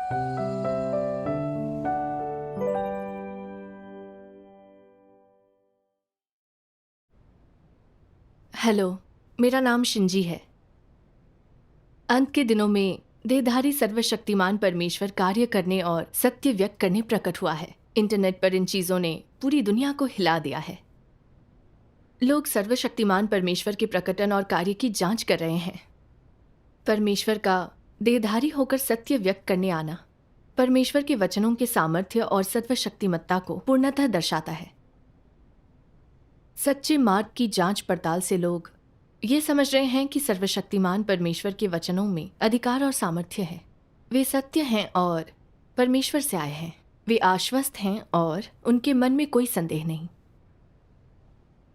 Hello, मेरा नाम Shinji है। अंत के दिनों में देहधारी सर्वशक्तिमान परमेश्वर कार्य करने और सत्य व्यक्त करने प्रकट हुआ है। इंटरनेट पर इन चीजों ने पूरी दुनिया को हिला दिया है। लोग सर्वशक्तिमान परमेश्वर के प्रकटन और कार्य की जांच कर रहे हैं। परमेश्वर का देहधारी होकर सत्य व्यक्त करने आना परमेश्वर के वचनों के सामर्थ्य और सर्वशक्तिमत्ता को पूर्णतः दर्शाता है। सच्चे मार्ग की जांच पड़ताल से लोग ये समझ रहे हैं कि सर्वशक्तिमान परमेश्वर के वचनों में अधिकार और सामर्थ्य है। वे सत्य हैं और परमेश्वर से आए हैं। वे आश्वस्त हैं और उनके मन में कोई संदेह नहीं।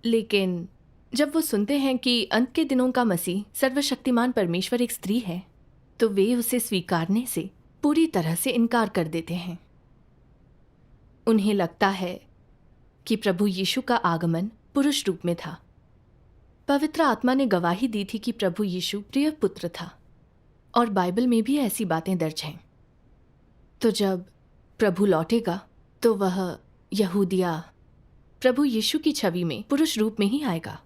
लेकिन जब वो सुनते हैं कि अंत के दिनों का मसीह सर्वशक्तिमान परमेश्वर एक स्त्री है, तो वे उसे स्वीकारने से पूरी तरह से इनकार कर देते हैं। उन्हें लगता है कि प्रभु यीशु का आगमन पुरुष रूप में था। पवित्र आत्मा ने गवाही दी थी कि प्रभु यीशु प्रिय पुत्र था, और बाइबल में भी ऐसी बातें दर्ज हैं। तो जब प्रभु लौटेगा तो वह यहूदिया प्रभु यीशु की छवि में पुरुष रूप में ही आएगा।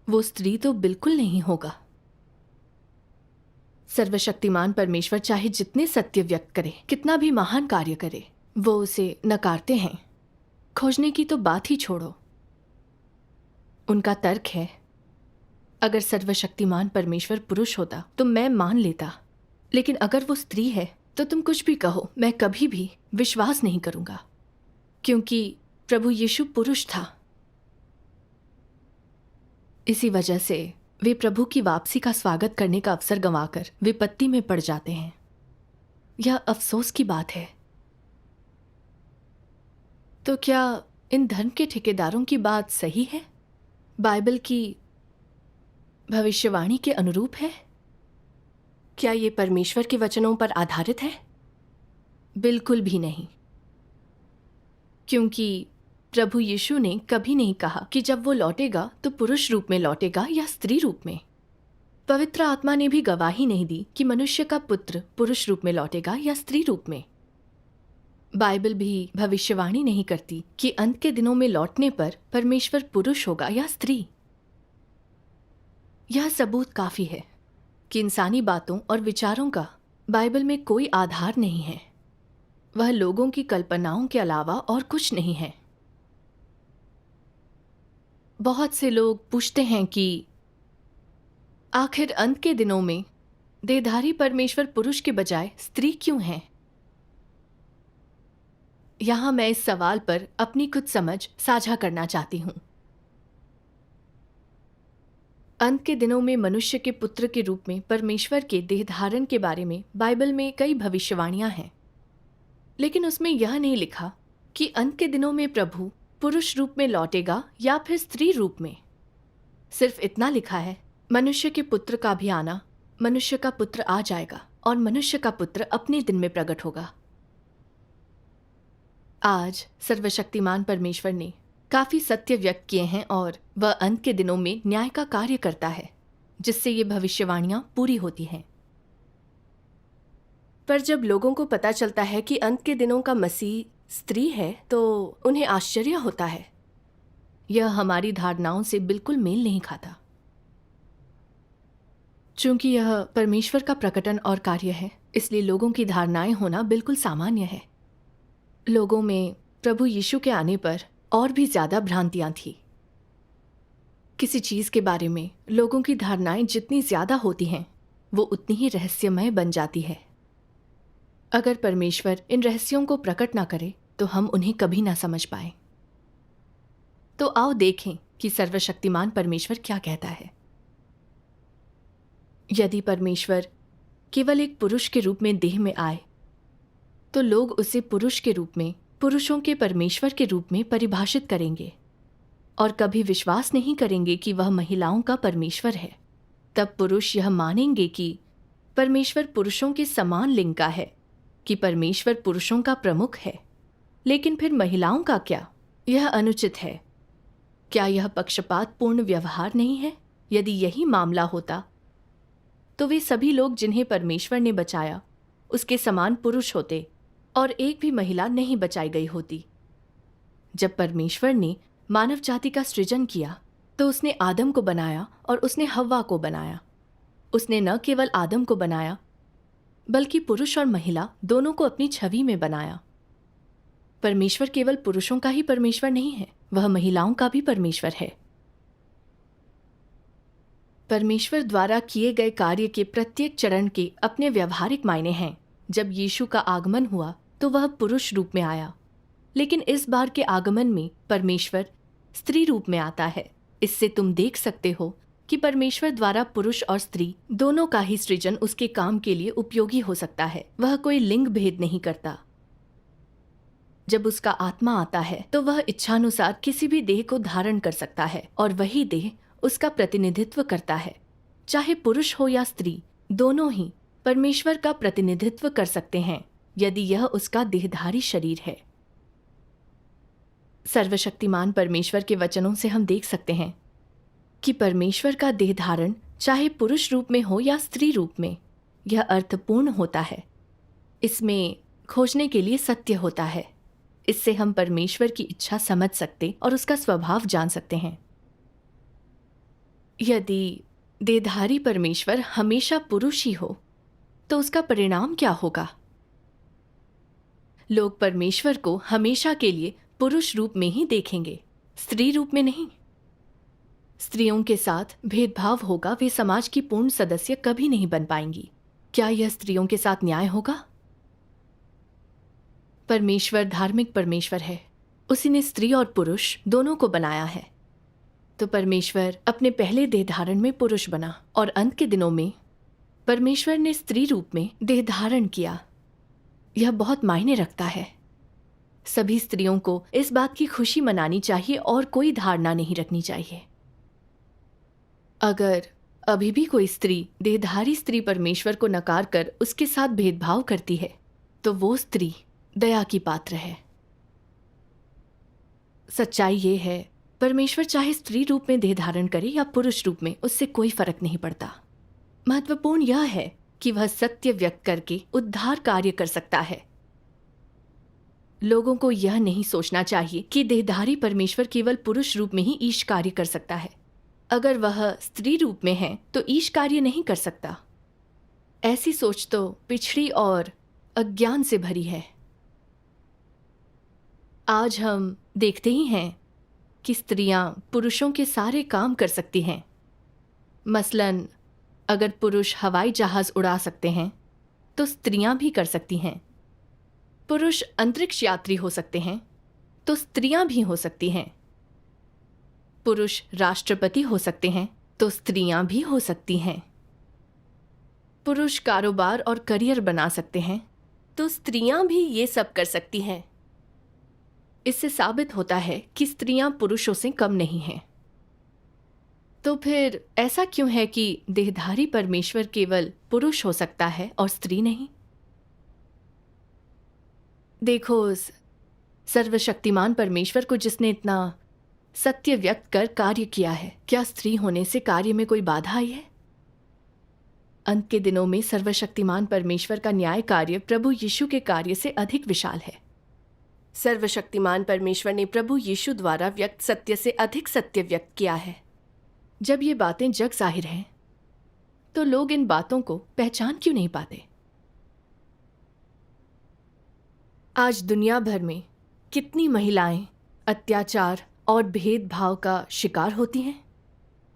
वो स्त्री तो बिल्कुल नहीं होगा। सर्वशक्तिमान परमेश्वर चाहे जितने सत्य व्यक्त करे, कितना भी महान कार्य करे, वो उसे नकारते हैं। खोजने की तो बात ही छोड़ो। उनका तर्क है, अगर सर्वशक्तिमान परमेश्वर पुरुष होता तो मैं मान लेता, लेकिन अगर वो स्त्री है तो तुम कुछ भी कहो, मैं कभी भी विश्वास नहीं करूंगा, क्योंकि प्रभु यीशु पुरुष था। इसी वजह से वे प्रभु की वापसी का स्वागत करने का अवसर गंवाकर विपत्ति में पड़ जाते हैं। यह अफसोस की बात है। तो क्या इन धर्म के ठेकेदारों की बात सही है? बाइबल की भविष्यवाणी के अनुरूप है? क्या ये परमेश्वर के वचनों पर आधारित है? बिल्कुल भी नहीं, क्योंकि प्रभु यीशु ने कभी नहीं कहा कि जब वो लौटेगा तो पुरुष रूप में लौटेगा या स्त्री रूप में। पवित्र आत्मा ने भी गवाही नहीं दी कि मनुष्य का पुत्र पुरुष रूप में लौटेगा या स्त्री रूप में। बाइबल भी भविष्यवाणी नहीं करती कि अंत के दिनों में लौटने पर परमेश्वर पुरुष होगा या स्त्री। यह सबूत काफी है कि इंसानी बातों और विचारों का बाइबल में कोई आधार नहीं है। वह लोगों की कल्पनाओं के अलावा और कुछ नहीं है। बहुत से लोग पूछते हैं कि आखिर अंत के दिनों में देहधारी परमेश्वर पुरुष के बजाय स्त्री क्यों है? यहां मैं इस सवाल पर अपनी कुछ समझ साझा करना चाहती हूं। अंत के दिनों में मनुष्य के पुत्र के रूप में परमेश्वर के देह धारण के बारे में बाइबल में कई भविष्यवाणियां हैं, लेकिन उसमें यह नहीं लिखा कि अंत के दिनों में प्रभु पुरुष रूप में लौटेगा या फिर स्त्री रूप में। सिर्फ इतना लिखा है, मनुष्य के पुत्र का भी आना, मनुष्य का पुत्र आ जाएगा और मनुष्य का पुत्र अपने दिन में प्रकट होगा। आज सर्वशक्तिमान परमेश्वर ने काफी सत्य व्यक्त किए हैं और वह अंत के दिनों में न्याय का कार्य करता है, जिससे ये भविष्यवाणियां पूरी होती हैं। पर जब लोगों को पता चलता है कि अंत के दिनों का मसीह स्त्री है, तो उन्हें आश्चर्य होता है। यह हमारी धारणाओं से बिल्कुल मेल नहीं खाता। चूंकि यह परमेश्वर का प्रकटन और कार्य है, इसलिए लोगों की धारणाएं होना बिल्कुल सामान्य है। लोगों में प्रभु यीशु के आने पर और भी ज्यादा भ्रांतियां थी। किसी चीज के बारे में लोगों की धारणाएं जितनी ज्यादा होती हैं, वो उतनी ही रहस्यमय बन जाती है। अगर परमेश्वर इन रहस्यों को प्रकट ना करे तो हम उन्हें कभी ना समझ पाए। तो आओ देखें कि सर्वशक्तिमान परमेश्वर क्या कहता है। यदि परमेश्वर केवल एक पुरुष के रूप में देह में आए, तो लोग उसे पुरुष के रूप में, पुरुषों के परमेश्वर के रूप में परिभाषित करेंगे और कभी विश्वास नहीं करेंगे कि वह महिलाओं का परमेश्वर है। तब पुरुष यह मानेंगे कि परमेश्वर पुरुषों के समान लिंग का है, कि परमेश्वर पुरुषों का प्रमुख है। लेकिन फिर महिलाओं का क्या? यह अनुचित है। क्या यह पक्षपात पूर्ण व्यवहार नहीं है? यदि यही मामला होता तो वे सभी लोग जिन्हें परमेश्वर ने बचाया उसके समान पुरुष होते और एक भी महिला नहीं बचाई गई होती। जब परमेश्वर ने मानव जाति का सृजन किया तो उसने आदम को बनाया और उसने हव्वा को बनाया। उसने न केवल आदम को बनाया बल्कि पुरुष और महिला दोनों को अपनी छवि में बनाया। परमेश्वर केवल पुरुषों का ही परमेश्वर नहीं है, वह महिलाओं का भी परमेश्वर है। परमेश्वर द्वारा किए गए कार्य के प्रत्येक चरण के अपने व्यवहारिक मायने हैं। जब यीशु का आगमन हुआ तो वह पुरुष रूप में आया, लेकिन इस बार के आगमन में परमेश्वर स्त्री रूप में आता है। इससे तुम देख सकते हो कि परमेश्वर द्वारा पुरुष और स्त्री दोनों का ही सृजन उसके काम के लिए उपयोगी हो सकता है। वह कोई लिंग भेद नहीं करता। जब उसका आत्मा आता है तो वह इच्छानुसार किसी भी देह को धारण कर सकता है और वही देह उसका प्रतिनिधित्व करता है। चाहे पुरुष हो या स्त्री, दोनों ही परमेश्वर का प्रतिनिधित्व कर सकते हैं यदि यह उसका देहधारी शरीर है। सर्वशक्तिमान परमेश्वर के वचनों से हम देख सकते हैं कि परमेश्वर का देह धारण चाहे पुरुष रूप में हो या स्त्री रूप में, यह अर्थपूर्ण होता है। इसमें खोजने के लिए सत्य होता है। इससे हम परमेश्वर की इच्छा समझ सकते और उसका स्वभाव जान सकते हैं। यदि देहधारी परमेश्वर हमेशा पुरुष ही हो तो उसका परिणाम क्या होगा? लोग परमेश्वर को हमेशा के लिए पुरुष रूप में ही देखेंगे, स्त्री रूप में नहीं। स्त्रियों के साथ भेदभाव होगा, वे समाज की पूर्ण सदस्य कभी नहीं बन पाएंगी। क्या यह स्त्रियों के साथ न्याय होगा? परमेश्वर धार्मिक परमेश्वर है। उसी ने स्त्री और पुरुष दोनों को बनाया है। तो परमेश्वर अपने पहले देह धारण में पुरुष बना और अंत के दिनों में परमेश्वर ने स्त्री रूप में देह धारण किया। यह बहुत मायने रखता है। सभी स्त्रियों को इस बात की खुशी मनानी चाहिए और कोई धारणा नहीं रखनी चाहिए। अगर अभी भी कोई स्त्री, देहधारी स्त्री परमेश्वर को नकार कर उसके साथ भेदभाव करती है तो वो स्त्री दया की पात्र है। सच्चाई ये है, परमेश्वर चाहे स्त्री रूप में देह धारण करे या पुरुष रूप में, उससे कोई फर्क नहीं पड़ता। महत्वपूर्ण यह है कि वह सत्य व्यक्त करके उद्धार कार्य कर सकता है। लोगों को यह नहीं सोचना चाहिए कि देहधारी परमेश्वर केवल पुरुष रूप में ही ईश कार्य कर सकता है। अगर वह स्त्री रूप में है तो ईश कार्य नहीं कर सकता। ऐसी सोच तो पिछड़ी और अज्ञान से भरी है। आज हम देखते ही हैं कि स्त्रियां पुरुषों के सारे काम कर सकती हैं। मसलन अगर पुरुष हवाई जहाज उड़ा सकते हैं तो स्त्रियां भी कर सकती हैं। पुरुष अंतरिक्ष यात्री हो सकते हैं तो स्त्रियां भी हो सकती हैं। पुरुष राष्ट्रपति हो सकते हैं तो स्त्रियां भी हो सकती हैं। पुरुष कारोबार और करियर बना सकते हैं तो स्त्रियां भी ये सब कर सकती हैं। इससे साबित होता है कि स्त्रियां पुरुषों से कम नहीं हैं। तो फिर ऐसा क्यों है कि देहधारी परमेश्वर केवल पुरुष हो सकता है और स्त्री नहीं? देखो, उस सर्वशक्तिमान परमेश्वर को जिसने इतना सत्य व्यक्त कर कार्य किया है, क्या स्त्री होने से कार्य में कोई बाधा आई है? अंत के दिनों में सर्वशक्तिमान परमेश्वर का न्याय कार्य प्रभु यीशु के कार्य से अधिक विशाल है। सर्वशक्तिमान परमेश्वर ने प्रभु यीशु द्वारा व्यक्त सत्य से अधिक सत्य व्यक्त किया है। जब ये बातें जग जाहिर हैं तो लोग इन बातों को पहचान क्यों नहीं पाते? आज दुनिया भर में कितनी महिलाएं अत्याचार और भेदभाव का शिकार होती हैं।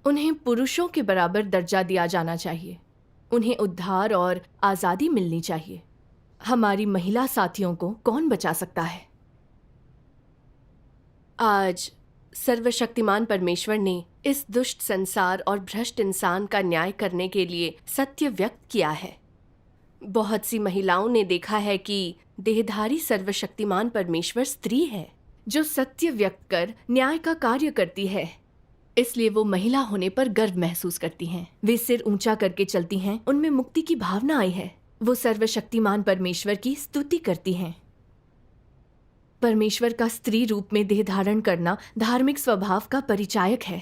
उन्हें पुरुषों के बराबर दर्जा दिया जाना चाहिए। उन्हें उद्धार और आज़ादी मिलनी चाहिए। हमारी महिला साथियों को कौन बचा सकता है? आज सर्वशक्तिमान परमेश्वर ने इस दुष्ट संसार और भ्रष्ट इंसान का न्याय करने के लिए सत्य व्यक्त किया है। बहुत सी महिलाओं ने देखा है कि देहधारी सर्वशक्तिमान परमेश्वर स्त्री है जो सत्य व्यक्त कर न्याय का कार्य करती है। इसलिए वो महिला होने पर गर्व महसूस करती हैं। वे सिर ऊंचा करके चलती हैं। उनमें मुक्ति की भावना आई है। वो सर्वशक्तिमान परमेश्वर की स्तुति करती हैं। परमेश्वर का स्त्री रूप में देह धारण करना धार्मिक स्वभाव का परिचायक है।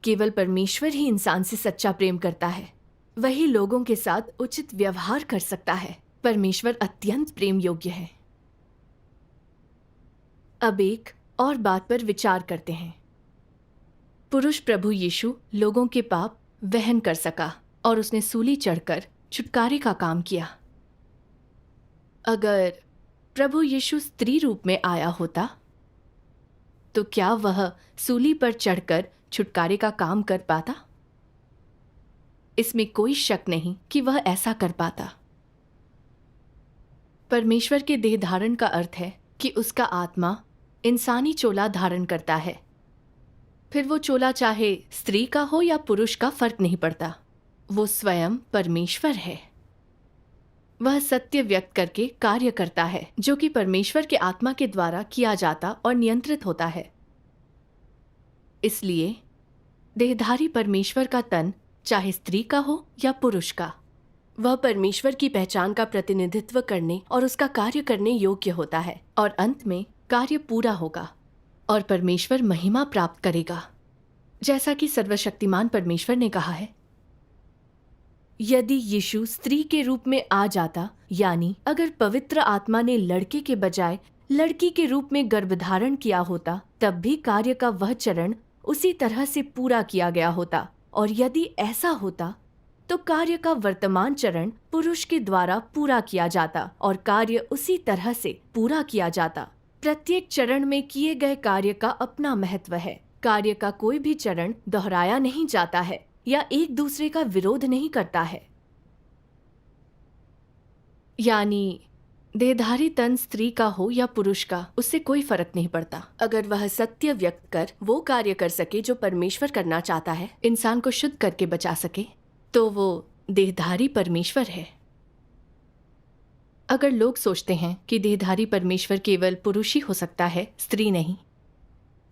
केवल परमेश्वर ही इंसान से सच्चा प्रेम करता है। वही लोगों के साथ उचित व्यवहार कर सकता है। परमेश्वर अत्यंत प्रेम योग्य है। अब एक और बात पर विचार करते हैं। पुरुष प्रभु यीशु लोगों के पाप वहन कर सका और उसने सूली चढ़कर छुटकारे का काम किया। अगर प्रभु यीशु स्त्री रूप में आया होता तो क्या वह सूली पर चढ़कर छुटकारे का काम कर पाता? इसमें कोई शक नहीं कि वह ऐसा कर पाता। परमेश्वर के देह धारण का अर्थ है कि उसका आत्मा इंसानी चोला धारण करता है। फिर वो चोला चाहे स्त्री का हो या पुरुष का, फर्क नहीं पड़ता। वो स्वयं परमेश्वर है। वह सत्य व्यक्त करके कार्य करता है जो कि परमेश्वर के आत्मा के द्वारा किया जाता और नियंत्रित होता है। इसलिए देहधारी परमेश्वर का तन चाहे स्त्री का हो या पुरुष का, वह परमेश्वर की पहचान का प्रतिनिधित्व करने और उसका कार्य करने योग्य होता है और अंत में कार्य पूरा होगा और परमेश्वर महिमा प्राप्त करेगा, जैसा कि सर्वशक्तिमान परमेश्वर ने कहा है। यदि यीशु स्त्री के रूप में आ जाता, यानी अगर पवित्र आत्मा ने लड़के के बजाय लड़की के रूप में गर्भधारण किया होता, तब भी कार्य का वह चरण उसी तरह से पूरा किया गया होता। और यदि ऐसा होता तो कार्य का वर्तमान चरण पुरुष के द्वारा पूरा किया जाता और कार्य उसी तरह से पूरा किया जाता। प्रत्येक चरण में किए गए कार्य का अपना महत्व है। कार्य का कोई भी चरण दोहराया नहीं जाता है या एक दूसरे का विरोध नहीं करता है। यानी देहधारी तन स्त्री का हो या पुरुष का, उससे कोई फर्क नहीं पड़ता। अगर वह सत्य व्यक्त कर वो कार्य कर सके जो परमेश्वर करना चाहता है, इंसान को शुद्ध करके बचा सके, तो वो देहधारी परमेश्वर है। अगर लोग सोचते हैं कि देहधारी परमेश्वर केवल पुरुष ही हो सकता है, स्त्री नहीं,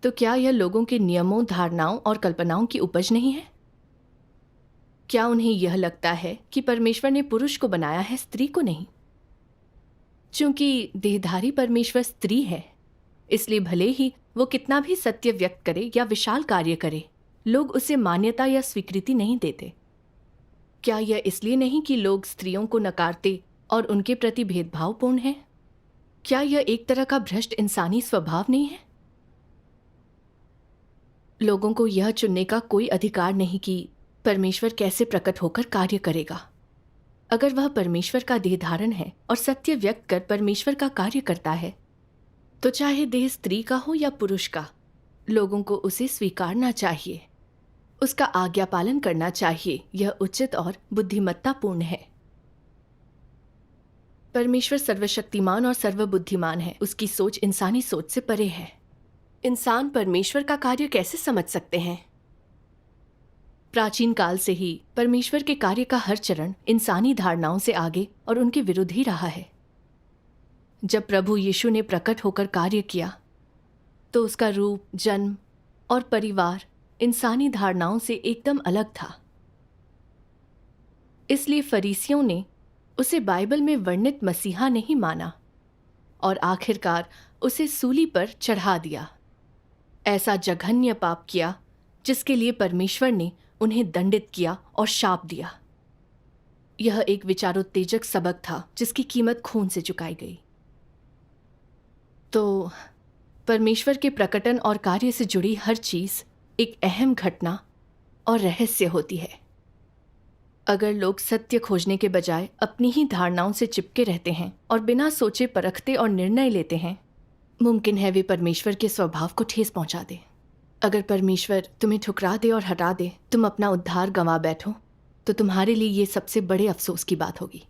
तो क्या यह लोगों के नियमों, धारणाओं और कल्पनाओं की उपज नहीं है? क्या उन्हें यह लगता है कि परमेश्वर ने पुरुष को बनाया है, स्त्री को नहीं? चूंकि देहधारी परमेश्वर स्त्री है, इसलिए भले ही वो कितना भी सत्य व्यक्त करे या विशाल कार्य करे, लोग उसे मान्यता या स्वीकृति नहीं देते। क्या यह इसलिए नहीं कि लोग स्त्रियों को नकारते और उनके प्रति भेदभावपूर्ण हैं? क्या यह एक तरह का भ्रष्ट इंसानी स्वभाव नहीं है? लोगों को यह चुनने का कोई अधिकार नहीं कि परमेश्वर कैसे प्रकट होकर कार्य करेगा। अगर वह परमेश्वर का देह धारण है और सत्य व्यक्त कर परमेश्वर का कार्य करता है, तो चाहे देह स्त्री का हो या पुरुष का, लोगों को उसे स्वीकारना चाहिए, उसका आज्ञा पालन करना चाहिए। यह उचित और बुद्धिमत्तापूर्ण है। परमेश्वर सर्वशक्तिमान और सर्वबुद्धिमान है। उसकी सोच इंसानी सोच से परे है। इंसान परमेश्वर का कार्य कैसे समझ सकते हैं? प्राचीन काल से ही परमेश्वर के कार्य का हर चरण इंसानी धारणाओं से आगे और उनके विरुद्ध ही रहा है। जब प्रभु यीशु ने प्रकट होकर कार्य किया, तो उसका रूप, जन्म और परिवार इंसानी धारणाओं से एकदम अलग था। इसलिए फरीसियों ने उसे बाइबल में वर्णित मसीहा नहीं माना और आखिरकार उसे सूली पर चढ़ा दिया। ऐसा जघन्य पाप किया जिसके लिए परमेश्वर ने उन्हें दंडित किया और शाप दिया। यह एक विचारोत्तेजक सबक था जिसकी कीमत खून से चुकाई गई। तो परमेश्वर के प्रकटन और कार्य से जुड़ी हर चीज एक अहम घटना और रहस्य होती है। अगर लोग सत्य खोजने के बजाय अपनी ही धारणाओं से चिपके रहते हैं और बिना सोचे परखते और निर्णय लेते हैं, मुमकिन है वे परमेश्वर के स्वभाव को ठेस पहुंचा दे। अगर परमेश्वर तुम्हें ठुकरा दे और हटा दे, तुम अपना उद्धार गंवा बैठो, तो तुम्हारे लिए ये सबसे बड़े अफसोस की बात होगी।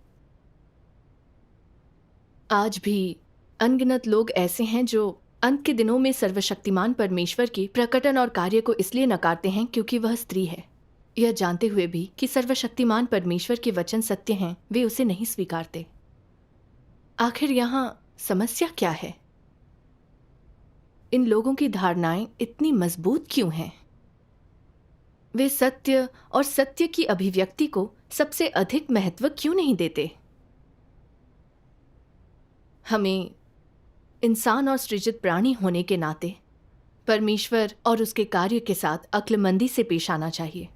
आज भी अनगिनत लोग ऐसे हैं जो अंत के दिनों में सर्वशक्तिमान परमेश्वर के प्रकटन और कार्य को इसलिए नकारते हैं क्योंकि वह स्त्री है। यह जानते हुए भी कि सर्वशक्तिमान परमेश्वर के वचन सत्य हैं, वे उसे नहीं स्वीकारते। आखिर यहाँ समस्या क्या है? इन लोगों की धारणाएं इतनी मजबूत क्यों हैं? वे सत्य और सत्य की अभिव्यक्ति को सबसे अधिक महत्व क्यों नहीं देते? हमें इंसान और सृजित प्राणी होने के नाते परमेश्वर और उसके कार्य के साथ अक्लमंदी से पेश आना चाहिए।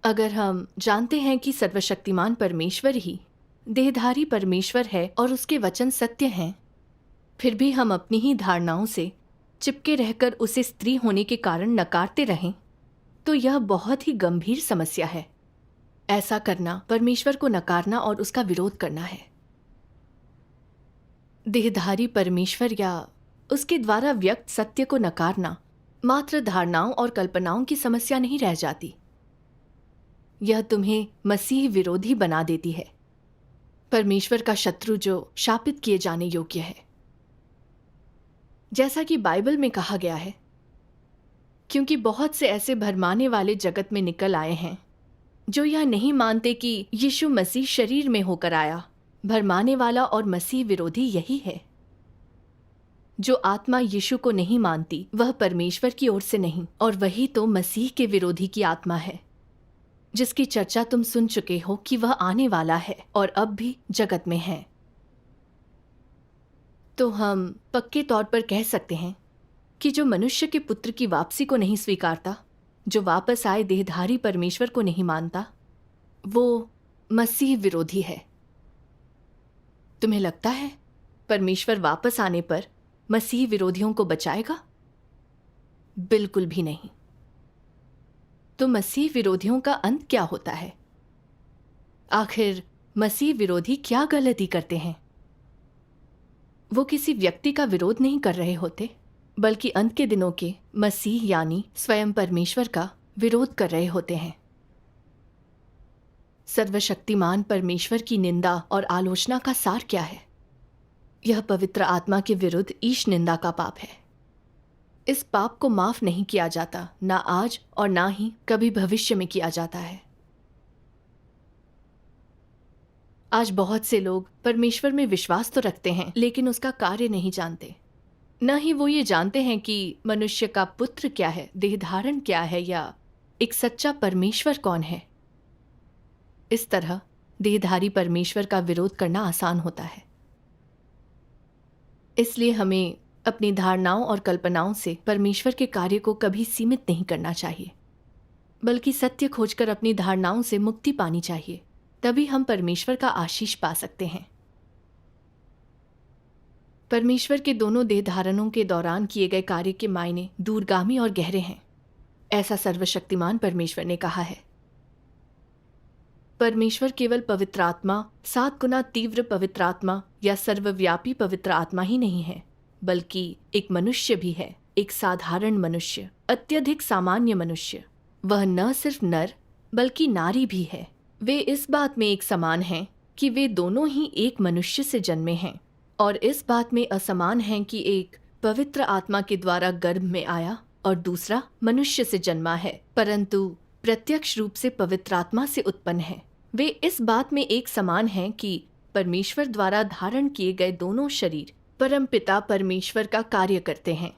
अगर हम जानते हैं कि सर्वशक्तिमान परमेश्वर ही देहधारी परमेश्वर है और उसके वचन सत्य हैं, फिर भी हम अपनी ही धारणाओं से चिपके रहकर उसे स्त्री होने के कारण नकारते रहें, तो यह बहुत ही गंभीर समस्या है। ऐसा करना परमेश्वर को नकारना और उसका विरोध करना है। देहधारी परमेश्वर या उसके द्वारा व्यक्त सत्य को नकारना मात्र धारणाओं और कल्पनाओं की समस्या नहीं रह जाती, यह तुम्हें मसीह विरोधी बना देती है, परमेश्वर का शत्रु जो शापित किए जाने योग्य है। जैसा कि बाइबल में कहा गया है, क्योंकि बहुत से ऐसे भरमाने वाले जगत में निकल आए हैं जो यह नहीं मानते कि यीशु मसीह शरीर में होकर आया। भरमाने वाला और मसीह विरोधी यही है। जो आत्मा यीशु को नहीं मानती वह परमेश्वर की ओर से नहीं, और वही तो मसीह के विरोधी की आत्मा है, जिसकी चर्चा तुम सुन चुके हो कि वह आने वाला है और अब भी जगत में है। तो हम पक्के तौर पर कह सकते हैं कि जो मनुष्य के पुत्र की वापसी को नहीं स्वीकारता, जो वापस आए देहधारी परमेश्वर को नहीं मानता, वो मसीह विरोधी है। तुम्हें लगता है परमेश्वर वापस आने पर मसीह विरोधियों को बचाएगा? बिल्कुल भी नहीं। तो मसीह विरोधियों का अंत क्या होता है? आखिर मसीह विरोधी क्या गलती करते हैं? वो किसी व्यक्ति का विरोध नहीं कर रहे होते, बल्कि अंत के दिनों के मसीह यानी स्वयं परमेश्वर का विरोध कर रहे होते हैं। सर्वशक्तिमान परमेश्वर की निंदा और आलोचना का सार क्या है? यह पवित्र आत्मा के विरुद्ध ईश निंदा का पाप है। इस पाप को माफ नहीं किया जाता, ना आज और ना ही कभी भविष्य में किया जाता है। आज बहुत से लोग परमेश्वर में विश्वास तो रखते हैं, लेकिन उसका कार्य नहीं जानते। न ही वो ये जानते हैं कि मनुष्य का पुत्र क्या है, देहधारण क्या है, या एक सच्चा परमेश्वर कौन है। इस तरह देहधारी परमेश्वर का विरोध करना आसान होता है। इसलिए हमें अपनी धारणाओं और कल्पनाओं से परमेश्वर के कार्य को कभी सीमित नहीं करना चाहिए, बल्कि सत्य खोजकर अपनी धारणाओं से मुक्ति पानी चाहिए। तभी हम परमेश्वर का आशीष पा सकते हैं। परमेश्वर के दोनों देहधारणों के दौरान किए गए कार्य के मायने दूरगामी और गहरे हैं, ऐसा सर्वशक्तिमान परमेश्वर ने कहा है। परमेश्वर केवल पवित्र आत्मा, 7 गुना तीव्र पवित्र आत्मा या सर्वव्यापी पवित्र आत्मा ही नहीं है, बल्कि एक मनुष्य भी है, एक साधारण मनुष्य, अत्यधिक सामान्य मनुष्य। वह न सिर्फ नर बल्कि नारी भी है। वे इस बात में एक समान हैं कि वे दोनों ही एक मनुष्य से जन्मे हैं, और इस बात में असमान हैं कि एक पवित्र आत्मा के द्वारा गर्भ में आया और दूसरा मनुष्य से जन्मा है, परंतु प्रत्यक्ष रूप से पवित्र आत्मा से उत्पन्न है। वे इस बात में एक समान हैं कि परमेश्वर द्वारा धारण किए गए दोनों शरीर परमपिता परमेश्वर का कार्य करते हैं,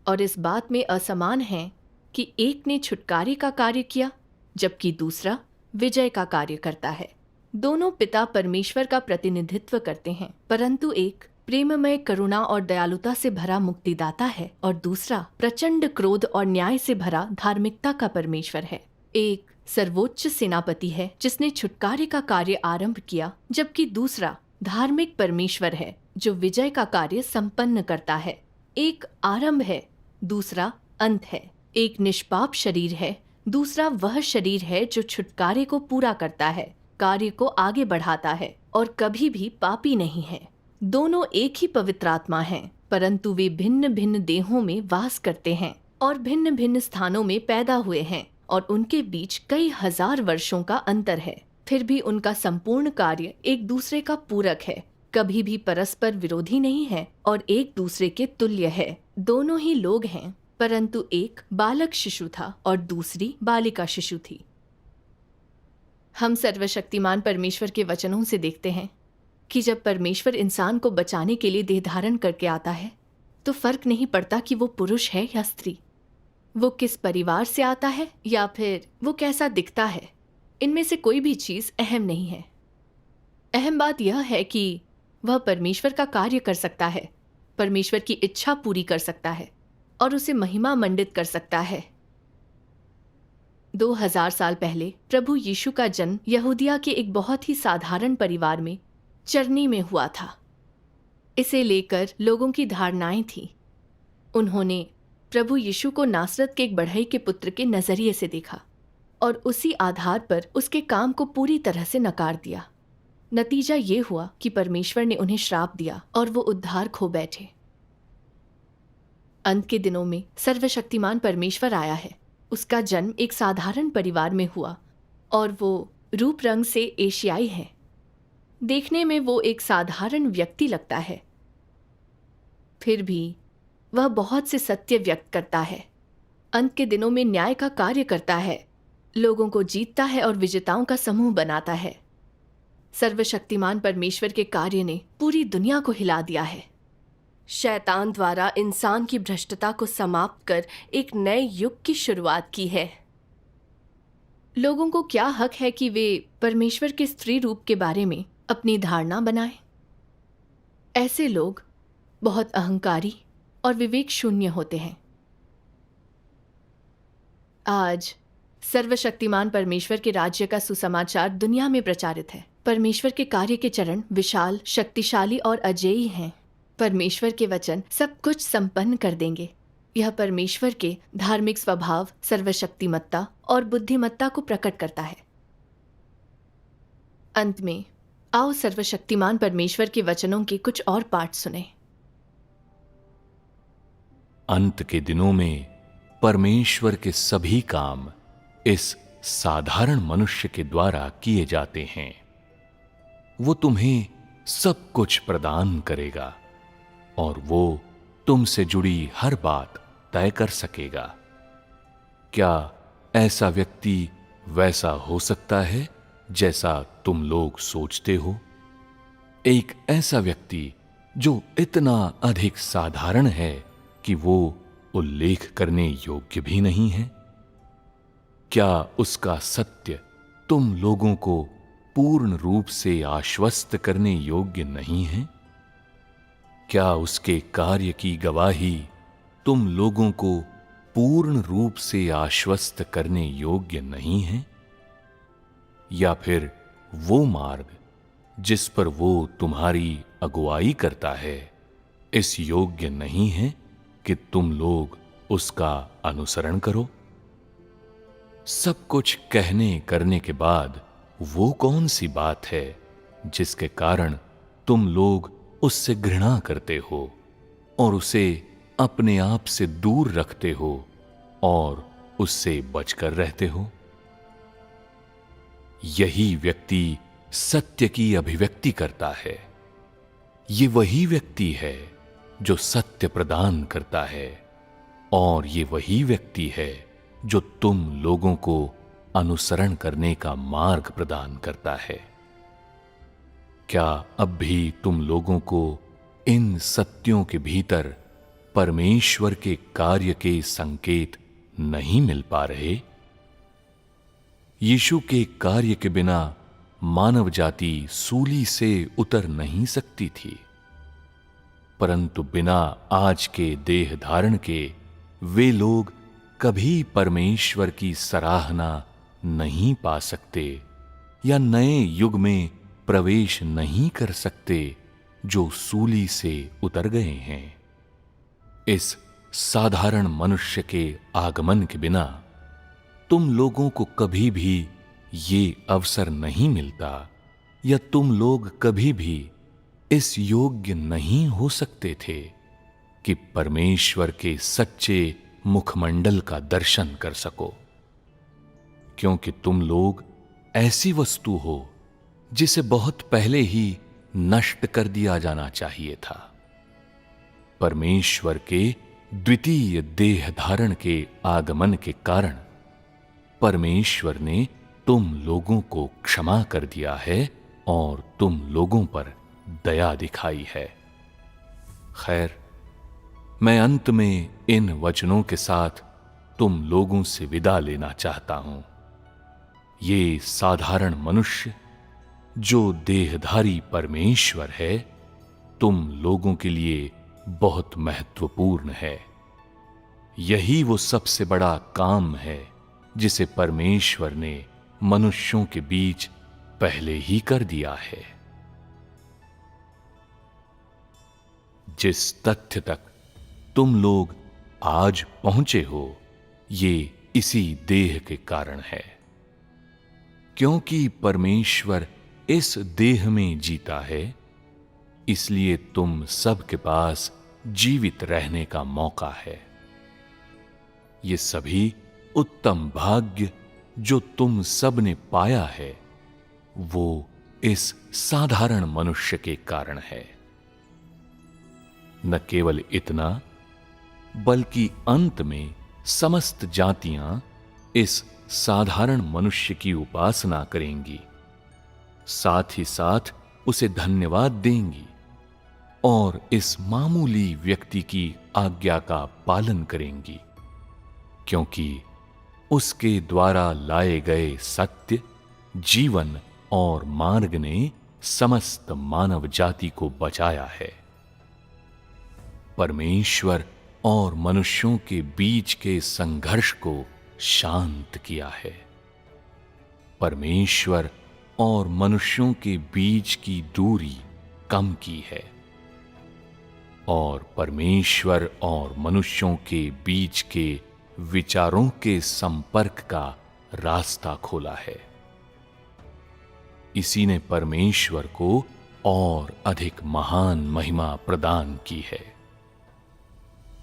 और इस बात में असमान हैं कि एक ने छुटकारे का कार्य किया जबकि दूसरा विजय का कार्य करता है। दोनों पिता परमेश्वर का प्रतिनिधित्व करते हैं, परंतु एक प्रेममय करुणा और दयालुता से भरा मुक्तिदाता है और दूसरा प्रचंड क्रोध और न्याय से भरा धार्मिकता का परमेश्वर है। एक सर्वोच्च सेनापति है जिसने छुटकारे का कार्य आरंभ किया, जबकि दूसरा धार्मिक परमेश्वर है जो विजय का कार्य संपन्न करता है। एक आरंभ है, दूसरा अंत है। एक निष्पाप शरीर है, दूसरा वह शरीर है जो छुटकारे को पूरा करता है, कार्य को आगे बढ़ाता है और कभी भी पापी नहीं है। दोनों एक ही पवित्र आत्मा हैं, परंतु वे भिन्न भिन्न देहों में वास करते हैं और भिन्न भिन्न स्थानों में पैदा हुए हैं, और उनके बीच कई हजार वर्षों का अंतर है। फिर भी उनका संपूर्ण कार्य एक दूसरे का पूरक है, कभी भी परस्पर विरोधी नहीं है और एक दूसरे के तुल्य है। दोनों ही लोग हैं, परंतु एक बालक शिशु था और दूसरी बालिका शिशु थी। हम सर्वशक्तिमान परमेश्वर के वचनों से देखते हैं कि जब परमेश्वर इंसान को बचाने के लिए देह धारण करके आता है, तो फर्क नहीं पड़ता कि वो पुरुष है या स्त्री, वो किस परिवार से आता है या फिर वो कैसा दिखता है। इनमें से कोई भी चीज अहम नहीं है। अहम बात यह है कि वह परमेश्वर का कार्य कर सकता है, परमेश्वर की इच्छा पूरी कर सकता है और उसे महिमा मंडित कर सकता है। 2000 साल पहले प्रभु यीशु का जन्म यहूदिया के एक बहुत ही साधारण परिवार में चरनी में हुआ था। इसे लेकर लोगों की धारणाएं थीं। उन्होंने प्रभु यीशु को नासरत के एक बढ़ई के पुत्र के नजरिए से देखा और उसी आधार पर उसके काम को पूरी तरह से नकार दिया। नतीजा ये हुआ कि परमेश्वर ने उन्हें श्राप दिया और वो उद्धार खो बैठे। अंत के दिनों में सर्वशक्तिमान परमेश्वर आया है। उसका जन्म एक साधारण परिवार में हुआ और वो रूप रंग से एशियाई है। देखने में वो एक साधारण व्यक्ति लगता है, फिर भी वह बहुत से सत्य व्यक्त करता है। अंत के दिनों में न्याय का कार्य करता है, लोगों को जीतता है और विजेताओं का समूह बनाता है। सर्वशक्तिमान परमेश्वर के कार्य ने पूरी दुनिया को हिला दिया है। शैतान द्वारा इंसान की भ्रष्टता को समाप्त कर एक नए युग की शुरुआत की है। लोगों को क्या हक है कि वे परमेश्वर के स्त्री रूप के बारे में अपनी धारणा बनाएं? ऐसे लोग बहुत अहंकारी और विवेक शून्य होते हैं। आज सर्वशक्तिमान परमेश्वर के राज्य का सुसमाचार दुनिया में प्रचारित है। परमेश्वर के कार्य के चरण विशाल, शक्तिशाली और अजेयी हैं। परमेश्वर के वचन सब कुछ संपन्न कर देंगे। यह परमेश्वर के धार्मिक स्वभाव, सर्वशक्तिमत्ता और बुद्धिमत्ता को प्रकट करता है। अंत में आओ सर्वशक्तिमान परमेश्वर के वचनों के कुछ और पाठ सुने। अंत के दिनों में परमेश्वर के सभी काम इस साधारण मनुष्य के द्वारा किए जाते हैं। वो तुम्हें सब कुछ प्रदान करेगा और वो तुमसे जुड़ी हर बात तय कर सकेगा। क्या ऐसा व्यक्ति वैसा हो सकता है जैसा तुम लोग सोचते हो? एक ऐसा व्यक्ति जो इतना अधिक साधारण है कि वो उल्लेख करने योग्य भी नहीं है। क्या उसका सत्य तुम लोगों को पूर्ण रूप से आश्वस्त करने योग्य नहीं है? क्या उसके कार्य की गवाही तुम लोगों को पूर्ण रूप से आश्वस्त करने योग्य नहीं है? या फिर वो मार्ग जिस पर वो तुम्हारी अगुवाई करता है इस योग्य नहीं है कि तुम लोग उसका अनुसरण करो? सब कुछ कहने करने के बाद वो कौन सी बात है जिसके कारण तुम लोग उससे घृणा करते हो और उसे अपने आप से दूर रखते हो और उससे बचकर रहते हो? यही व्यक्ति सत्य की अभिव्यक्ति करता है। ये वही व्यक्ति है जो सत्य प्रदान करता है और ये वही व्यक्ति है जो तुम लोगों को अनुसरण करने का मार्ग प्रदान करता है। क्या अब भी तुम लोगों को इन सत्यों के भीतर परमेश्वर के कार्य के संकेत नहीं मिल पा रहे? यीशु के कार्य के बिना मानव जाति सूली से उतर नहीं सकती थी, परंतु बिना आज के देह धारण के वे लोग कभी परमेश्वर की सराहना नहीं पा सकते या नए युग में प्रवेश नहीं कर सकते जो सूली से उतर गए हैं। इस साधारण मनुष्य के आगमन के बिना तुम लोगों को कभी भी ये अवसर नहीं मिलता या तुम लोग कभी भी इस योग्य नहीं हो सकते थे कि परमेश्वर के सच्चे मुखमंडल का दर्शन कर सको, क्योंकि तुम लोग ऐसी वस्तु हो जिसे बहुत पहले ही नष्ट कर दिया जाना चाहिए था। परमेश्वर के द्वितीय देह धारण के आगमन के कारण परमेश्वर ने तुम लोगों को क्षमा कर दिया है और तुम लोगों पर दया दिखाई है। खैर, मैं अंत में इन वचनों के साथ तुम लोगों से विदा लेना चाहता हूं। ये साधारण मनुष्य जो देहधारी परमेश्वर है तुम लोगों के लिए बहुत महत्वपूर्ण है। यही वो सबसे बड़ा काम है जिसे परमेश्वर ने मनुष्यों के बीच पहले ही कर दिया है। जिस तथ्य तक तुम लोग आज पहुंचे हो, ये इसी देह के कारण है। क्योंकि परमेश्वर इस देह में जीता है, इसलिए तुम सबके पास जीवित रहने का मौका है। ये सभी उत्तम भाग्य जो तुम सब ने पाया है, वो इस साधारण मनुष्य के कारण है। न केवल इतना, बल्कि अंत में समस्त जातियां इस साधारण मनुष्य की उपासना करेंगी, साथ ही साथ उसे धन्यवाद देंगी और इस मामूली व्यक्ति की आज्ञा का पालन करेंगी, क्योंकि उसके द्वारा लाए गए सत्य, जीवन और मार्ग ने समस्त मानव जाति को बचाया है। परमेश्वर और मनुष्यों के बीच के संघर्ष को शांत किया है। परमेश्वर और मनुष्यों के बीच की दूरी कम की है और परमेश्वर और मनुष्यों के बीच के विचारों के संपर्क का रास्ता खोला है। इसी ने परमेश्वर को और अधिक महान महिमा प्रदान की है।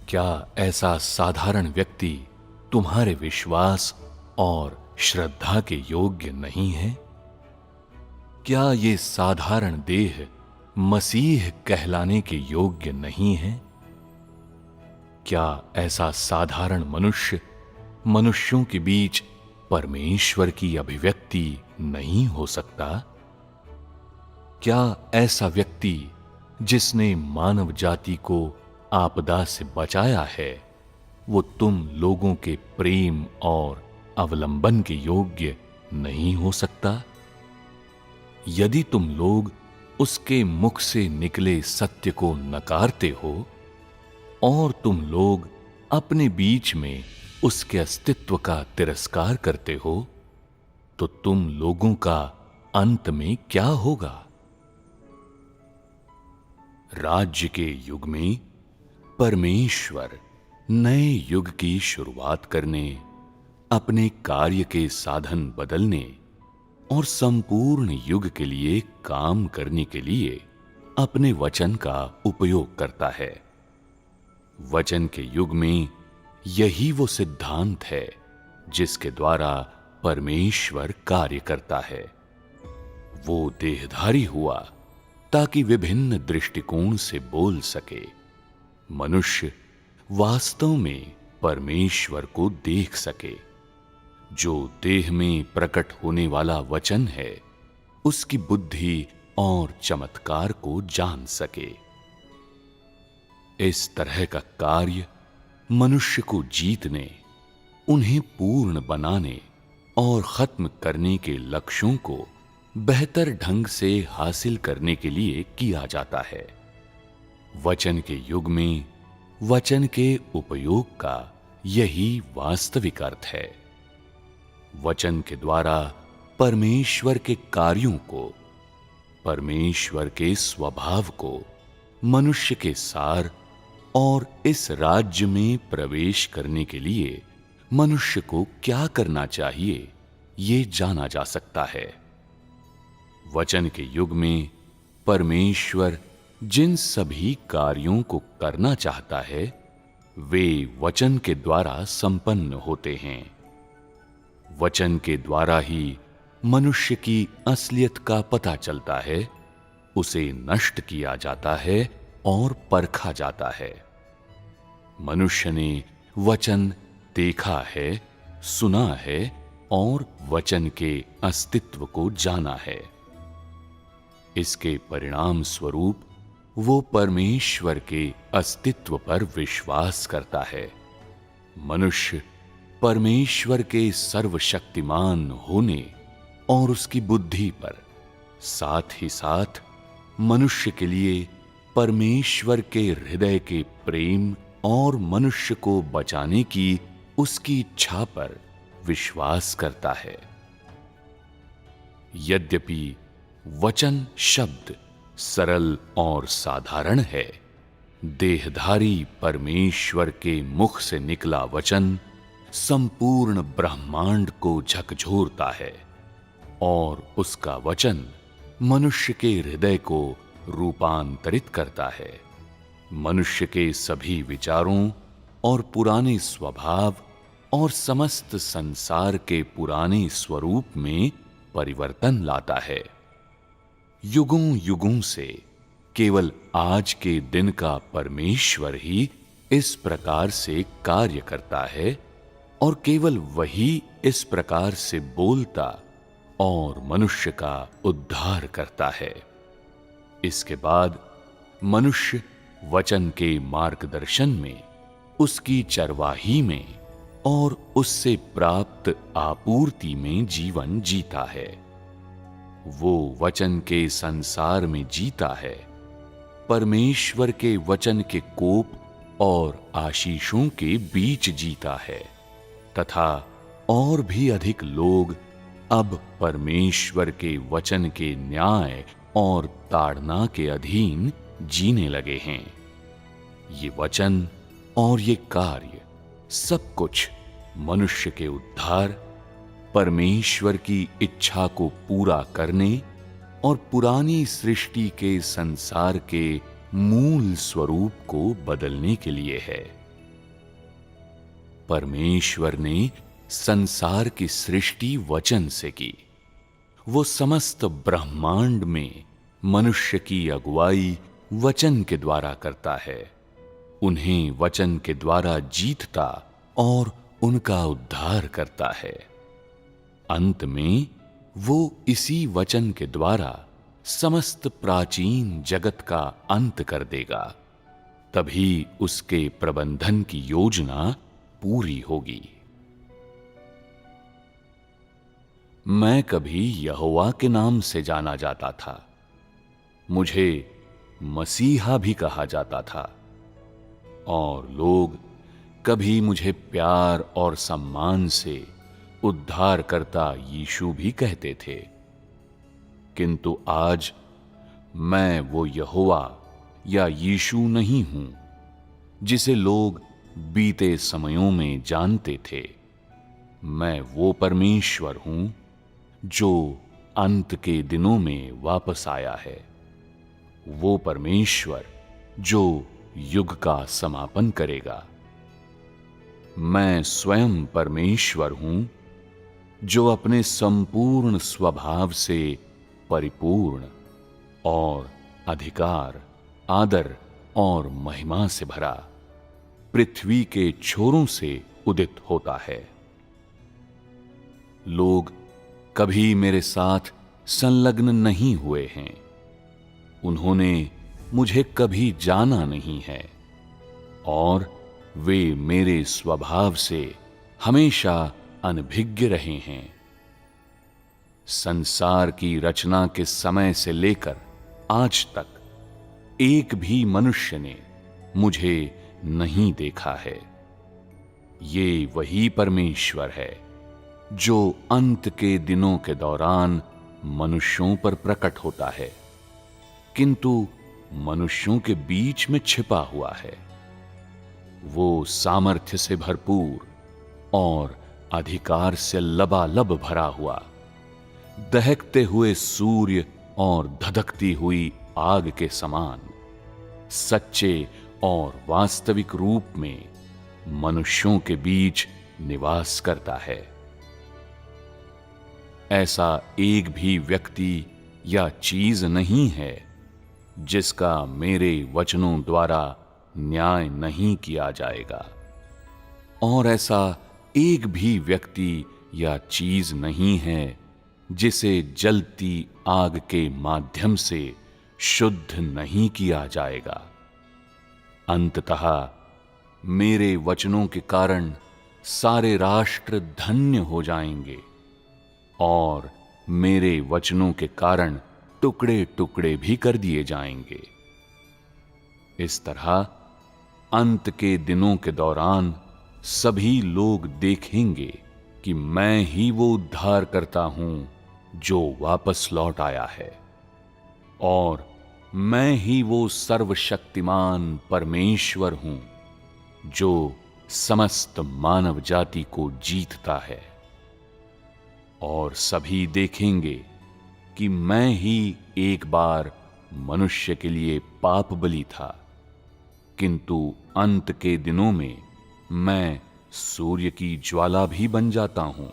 क्या ऐसा साधारण व्यक्ति तुम्हारे विश्वास और श्रद्धा के योग्य नहीं है? क्या ये साधारण देह मसीह कहलाने के योग्य नहीं है? क्या ऐसा साधारण मनुष्य मनुष्यों के बीच परमेश्वर की अभिव्यक्ति नहीं हो सकता? क्या ऐसा व्यक्ति जिसने मानव जाति को आपदा से बचाया है, वो तुम लोगों के प्रेम और अवलंबन के योग्य नहीं हो सकता? यदि तुम लोग उसके मुख से निकले सत्य को नकारते हो और तुम लोग अपने बीच में उसके अस्तित्व का तिरस्कार करते हो, तो तुम लोगों का अंत में क्या होगा? राज्य के युग में परमेश्वर नए युग की शुरुआत करने, अपने कार्य के साधन बदलने और संपूर्ण युग के लिए काम करने के लिए अपने वचन का उपयोग करता है। वचन के युग में यही वो सिद्धांत है जिसके द्वारा परमेश्वर कार्य करता है। वो देहधारी हुआ ताकि विभिन्न दृष्टिकोण से बोल सके। मनुष्य वास्तव में परमेश्वर को देख सके। जो देह में प्रकट होने वाला वचन है, उसकी बुद्धि और चमत्कार को जान सके। इस तरह का कार्य मनुष्य को जीतने, उन्हें पूर्ण बनाने और खत्म करने के लक्ष्यों को बेहतर ढंग से हासिल करने के लिए किया जाता है। वचन के युग में वचन के उपयोग का यही वास्तविक अर्थ है। वचन के द्वारा परमेश्वर के कार्यों को, परमेश्वर के स्वभाव को, मनुष्य के सार और इस राज्य में प्रवेश करने के लिए मनुष्य को क्या करना चाहिए, ये जाना जा सकता है। वचन के युग में परमेश्वर जिन सभी कार्यों को करना चाहता है, वे वचन के द्वारा संपन्न होते हैं। वचन के द्वारा ही मनुष्य की असलियत का पता चलता है, उसे नष्ट किया जाता है और परखा जाता है। मनुष्य ने वचन देखा है, सुना है और वचन के अस्तित्व को जाना है। इसके परिणाम स्वरूप वो परमेश्वर के अस्तित्व पर विश्वास करता है। मनुष्य परमेश्वर के सर्वशक्तिमान होने और उसकी बुद्धि पर, साथ ही साथ मनुष्य के लिए परमेश्वर के हृदय के प्रेम और मनुष्य को बचाने की उसकी इच्छा पर विश्वास करता है। यद्यपि वचन शब्द सरल और साधारण है, देहधारी परमेश्वर के मुख से निकला वचन संपूर्ण ब्रह्मांड को झकझोरता है और उसका वचन मनुष्य के हृदय को रूपांतरित करता है। मनुष्य के सभी विचारों और पुराने स्वभाव और समस्त संसार के पुराने स्वरूप में परिवर्तन लाता है। युगों युगों से केवल आज के दिन का परमेश्वर ही इस प्रकार से कार्य करता है और केवल वही इस प्रकार से बोलता और मनुष्य का उद्धार करता है। इसके बाद मनुष्य वचन के मार्गदर्शन में, उसकी चरवाही में और उससे प्राप्त आपूर्ति में जीवन जीता है। वो वचन के संसार में जीता है, परमेश्वर के वचन के कोप और आशीषों के बीच जीता है तथा और भी अधिक लोग अब परमेश्वर के वचन के न्याय और ताड़ना के अधीन जीने लगे हैं। ये वचन और ये कार्य सब कुछ मनुष्य के उद्धार, परमेश्वर की इच्छा को पूरा करने और पुरानी सृष्टि के संसार के मूल स्वरूप को बदलने के लिए है। परमेश्वर ने संसार की सृष्टि वचन से की। वो समस्त ब्रह्मांड में मनुष्य की अगुवाई वचन के द्वारा करता है, उन्हें वचन के द्वारा जीतता और उनका उद्धार करता है। अंत में वो इसी वचन के द्वारा समस्त प्राचीन जगत का अंत कर देगा, तभी उसके प्रबंधन की योजना पूरी होगी। मैं कभी यहोवा के नाम से जाना जाता था, मुझे मसीहा भी कहा जाता था और लोग कभी मुझे प्यार और सम्मान से उद्धारकर्ता यीशु भी कहते थे। किंतु आज मैं वो यहोवा या यीशु नहीं हूं जिसे लोग बीते समयों में जानते थे। मैं वो परमेश्वर हूं जो अंत के दिनों में वापस आया है, वो परमेश्वर जो युग का समापन करेगा। मैं स्वयं परमेश्वर हूं जो अपने संपूर्ण स्वभाव से परिपूर्ण और अधिकार, आदर और महिमा से भरा पृथ्वी के छोरों से उदित होता है। लोग कभी मेरे साथ संलग्न नहीं हुए हैं, उन्होंने मुझे कभी जाना नहीं है और वे मेरे स्वभाव से हमेशा अनभिज्ञ रहे हैं। संसार की रचना के समय से लेकर आज तक एक भी मनुष्य ने मुझे नहीं देखा है। ये वही परमेश्वर है जो अंत के दिनों के दौरान मनुष्यों पर प्रकट होता है, किंतु मनुष्यों के बीच में छिपा हुआ है। वो सामर्थ्य से भरपूर और अधिकार से लबालब भरा हुआ, दहकते हुए सूर्य और धधकती हुई आग के समान सच्चे और वास्तविक रूप में मनुष्यों के बीच निवास करता है। ऐसा एक भी व्यक्ति या चीज नहीं है जिसका मेरे वचनों द्वारा न्याय नहीं किया जाएगा, और ऐसा एक भी व्यक्ति या चीज नहीं है जिसे जलती आग के माध्यम से शुद्ध नहीं किया जाएगा। अंततः मेरे वचनों के कारण सारे राष्ट्र धन्य हो जाएंगे और मेरे वचनों के कारण टुकड़े टुकड़े भी कर दिए जाएंगे। इस तरह अंत के दिनों के दौरान सभी लोग देखेंगे कि मैं ही वो उद्धार करता हूं जो वापस लौट आया है, और मैं ही वो सर्वशक्तिमान परमेश्वर हूं जो समस्त मानव जाति को जीतता है। और सभी देखेंगे कि मैं ही एक बार मनुष्य के लिए पाप बलि था, किंतु अंत के दिनों में मैं सूर्य की ज्वाला भी बन जाता हूं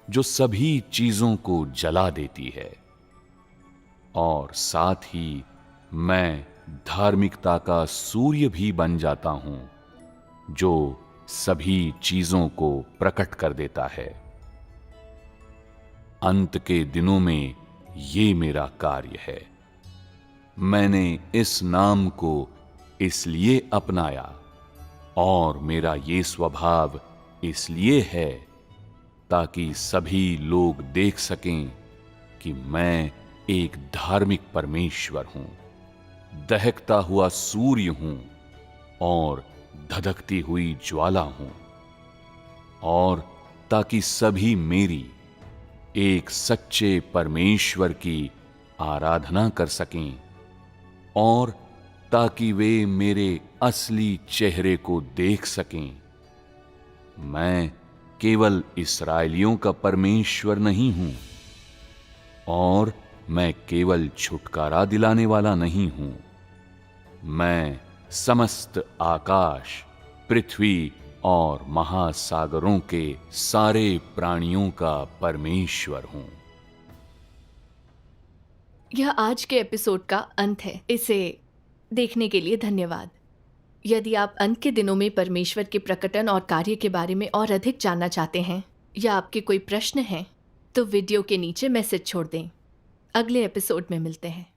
जो सभी चीजों को जला देती है। और साथ ही मैं धार्मिकता का सूर्य भी बन जाता हूं जो सभी चीजों को प्रकट कर देता है। अंत के दिनों में ये मेरा कार्य है। मैंने इस नाम को इसलिए अपनाया और मेरा ये स्वभाव इसलिए है ताकि सभी लोग देख सकें कि मैं एक धार्मिक परमेश्वर हूं, दहकता हुआ सूर्य हूं और धधकती हुई ज्वाला हूं, और ताकि सभी मेरी एक सच्चे परमेश्वर की आराधना कर सकें और ताकि वे मेरे असली चेहरे को देख सकें। मैं केवल इस्राएलियों का परमेश्वर नहीं हूं और मैं केवल छुटकारा दिलाने वाला नहीं हूं। मैं समस्त आकाश, पृथ्वी और महासागरों के सारे प्राणियों का परमेश्वर हूं। यह आज के एपिसोड का अंत है। इसे देखने के लिए धन्यवाद। यदि आप अंत के दिनों में परमेश्वर के प्रकटन और कार्य के बारे में और अधिक जानना चाहते हैं या आपके कोई प्रश्न हैं तो वीडियो के नीचे मैसेज छोड़ दें। अगले एपिसोड में मिलते हैं।